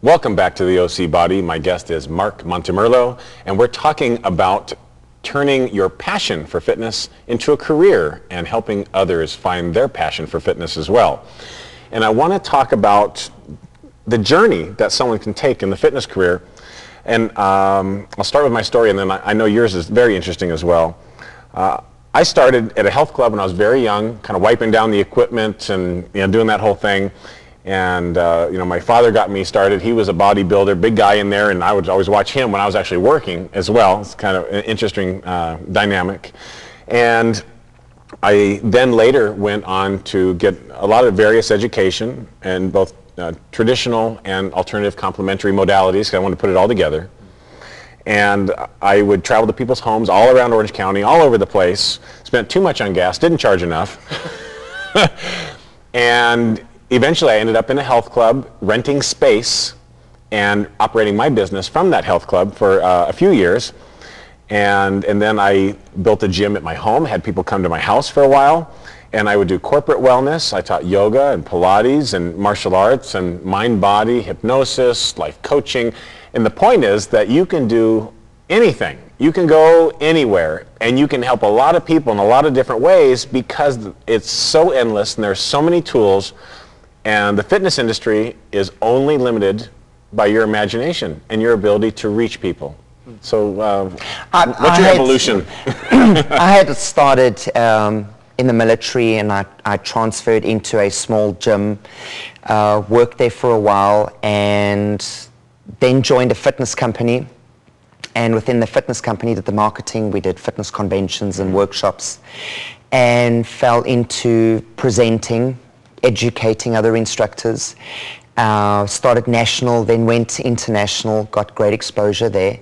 Welcome back to the OC Body. My guest is Mark Montemerlo, and we're talking about turning your passion for fitness into a career and helping others find their passion for fitness as well. And I want to talk about the journey that someone can take in the fitness career. And I'll start with my story, and then I know yours is very interesting as well. I started at a health club when I was very young, kind of wiping down the equipment and doing that whole thing. And my father got me started. He was a bodybuilder, big guy in there, and I would always watch him when I was actually working as well. It's kind of an interesting dynamic. And I then later went on to get a lot of various education in both traditional and alternative complementary modalities, because I wanted to put it all together. And I would travel to people's homes all around Orange County, all over the place, spent too much on gas, didn't charge enough. And eventually I ended up in a health club, renting space and operating my business from that health club for a few years. And then I built a gym at my home, had people come to my house for a while, and I would do corporate wellness. I taught yoga and Pilates and martial arts and mind-body, hypnosis, life coaching. And the point is that you can do anything. You can go anywhere, and you can help a lot of people in a lot of different ways because it's so endless and there's so many tools. And the fitness industry is only limited by your imagination and your ability to reach people. So what's your evolution? I had started in the military, and I transferred into a small gym, worked there for a while, and then joined a fitness company. And within the fitness company did the marketing. We did fitness conventions and workshops, and fell into presenting, educating other instructors. Started national, then went international, got great exposure there.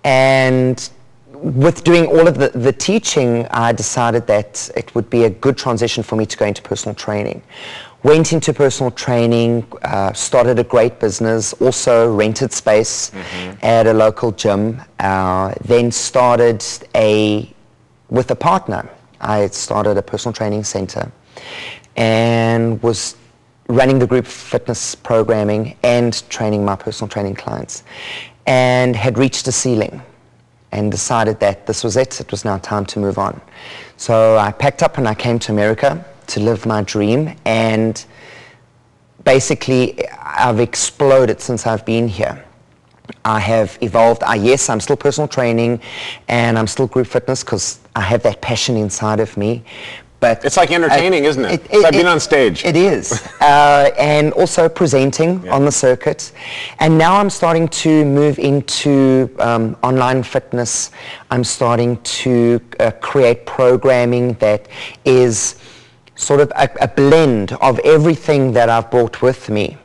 And with doing all of the teaching, I decided that it would be a good transition for me to go into personal training. Went into personal training, started a great business, also rented space at a local gym, then started with a partner. I started a personal training center and was running the group fitness programming and training my personal training clients, and had reached a ceiling and decided that this was it. It was now time to move on. So I packed up and I came to America to live my dream, and basically I've exploded since I've been here. I have evolved. Yes, I'm still personal training and I'm still group fitness because I have that passion inside of me. But it's like entertaining, isn't it? It's like being on stage. It is. And also presenting on the circuit. And now I'm starting to move into online fitness. I'm starting to create programming that is sort of a blend of everything that I've brought with me.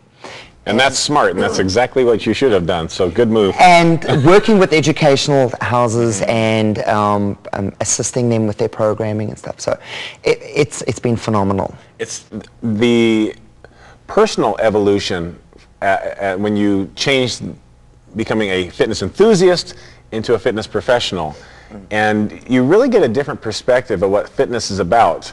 And that's smart, and that's exactly what you should have done, so good move. And working with educational houses and assisting them with their programming and stuff. So it's been phenomenal. It's the personal evolution when you change becoming a fitness enthusiast into a fitness professional. And you really get a different perspective of what fitness is about.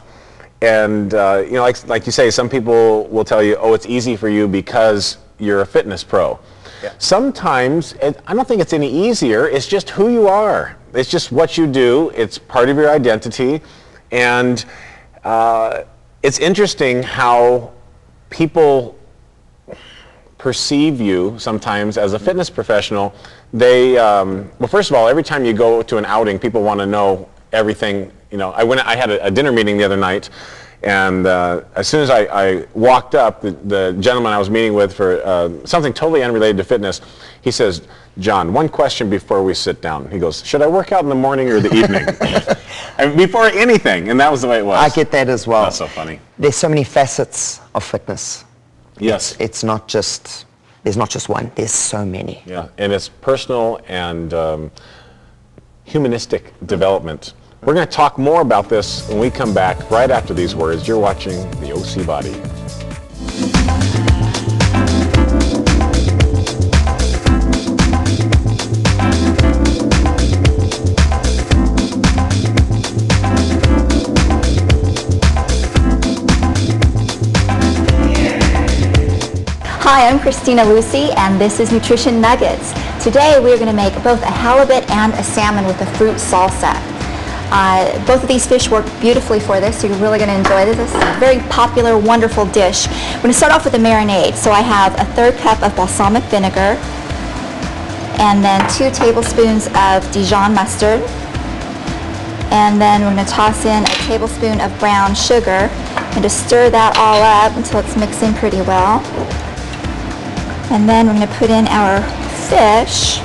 And like you say, some people will tell you, oh, it's easy for you because you're a fitness pro. Yeah. Sometimes, I don't think it's any easier, it's just who you are. It's just what you do, it's part of your identity. And it's interesting how people perceive you sometimes as a fitness professional. They, well, first of all, every time you go to an outing, people want to know everything. I had a dinner meeting the other night, and as soon as I walked up, the gentleman I was meeting with for something totally unrelated to fitness, he says, "John, one question before we sit down." He goes, "Should I work out in the morning or the evening?" And before anything, and that was the way it was. I get that as well. That's so funny. There's so many facets of fitness. Yes. It's not just, there's not just one, there's so many. Yeah, and it's personal and humanistic development. We're going to talk more about this when we come back right after these words. You're watching the OC Body. Hi, I'm Christina Lucy, and this is Nutrition Nuggets. Today we're going to make both a halibut and a salmon with a fruit salsa. Both of these fish work beautifully for this, so you're really going to enjoy this. This is a very popular, wonderful dish. We're going to start off with a marinade. So I have a 1/3 cup of balsamic vinegar, and then 2 tablespoons of Dijon mustard, and then we're going to toss in a tablespoon of brown sugar and just stir that all up until it's mixing pretty well. And then we're going to put in our fish.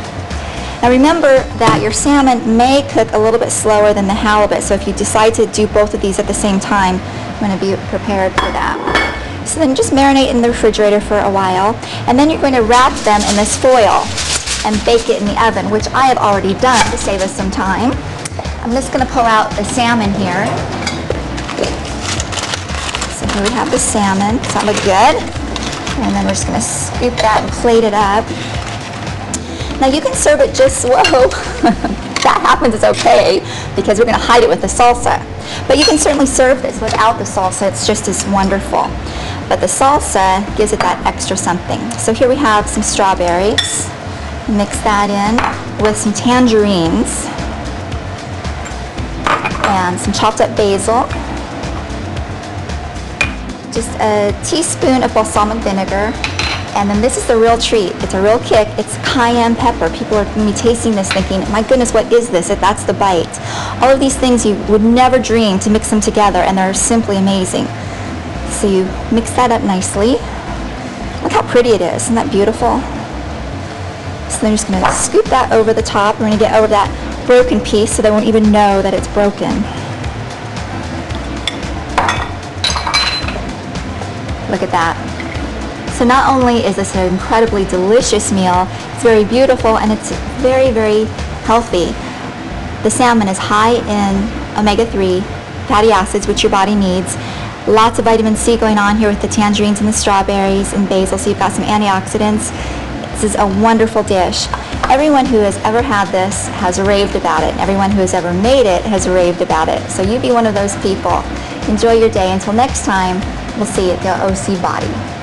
Now remember that your salmon may cook a little bit slower than the halibut, so if you decide to do both of these at the same time, I'm going to be prepared for that. So then just marinate in the refrigerator for a while, and then you're going to wrap them in this foil and bake it in the oven, which I have already done to save us some time. I'm just going to pull out the salmon here. So here we have the salmon. Does that look good? And then we're just going to scoop that and plate it up. Now you can serve it just, whoa, that happens, it's okay, because we're going to hide it with the salsa. But you can certainly serve this without the salsa, it's just as wonderful. But the salsa gives it that extra something. So here we have some strawberries. Mix that in with some tangerines and some chopped up basil. Just a teaspoon of balsamic vinegar. And then this is the real treat. It's a real kick. It's cayenne pepper. People are going to be tasting this thinking, my goodness, what is this? That's the bite. All of these things you would never dream to mix them together, and they're simply amazing. So you mix that up nicely. Look how pretty it is. Isn't that beautiful? So then you're just going to scoop that over the top. We're going to get over that broken piece so they won't even know that it's broken. Look at that. So not only is this an incredibly delicious meal, it's very beautiful and it's very, very healthy. The salmon is high in omega-3 fatty acids, which your body needs. Lots of vitamin C going on here with the tangerines and the strawberries and basil, so you've got some antioxidants. This is a wonderful dish. Everyone who has ever had this has raved about it. Everyone who has ever made it has raved about it. So you be one of those people. Enjoy your day. Until next time, we'll see you at the OC Body.